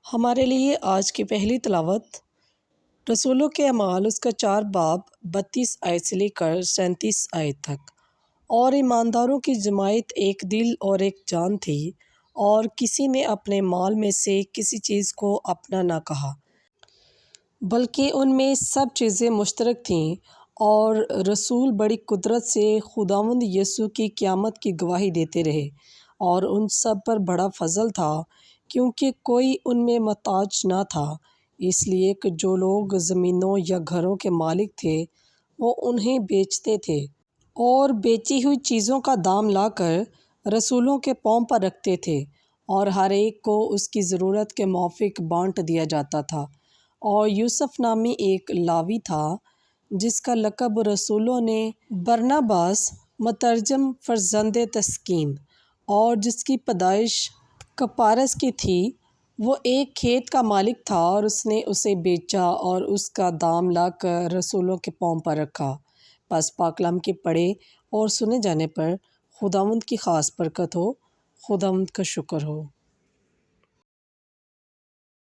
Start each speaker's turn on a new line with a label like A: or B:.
A: ہمارے لیے آج کی پہلی تلاوت رسولوں کے اعمال اس کا 4 باب 32 آیت سے لے کر 37 آیت تک۔ اور ایمانداروں کی جماعت ایک دل اور ایک جان تھی، اور کسی نے اپنے مال میں سے کسی چیز کو اپنا نہ کہا، بلکہ ان میں سب چیزیں مشترک تھیں، اور رسول بڑی قدرت سے خداوند یسوع کی قیامت کی گواہی دیتے رہے۔ اور ان سب پر بڑا فضل تھا، کیونکہ کوئی ان میں محتاج نہ تھا، اس لیے کہ جو لوگ زمینوں یا گھروں کے مالک تھے وہ انہیں بیچتے تھے، اور بیچی ہوئی چیزوں کا دام لا کر رسولوں کے پاؤں پر رکھتے تھے، اور ہر ایک کو اس کی ضرورت کے موافق بانٹ دیا جاتا تھا۔ اور یوسف نامی ایک لاوی تھا، جس کا لقب رسولوں نے برناباس مترجم فرزند تسکین، اور جس کی پیدائش کپارس کی تھی، وہ ایک کھیت کا مالک تھا، اور اس نے اسے بیچا اور اس کا دام لا کر رسولوں کے پاؤں پر رکھا۔ پس پاک کلام کے پڑھے اور سنے جانے پر خداوند کی خاص برکت ہو۔ خداوند کا شکر ہو۔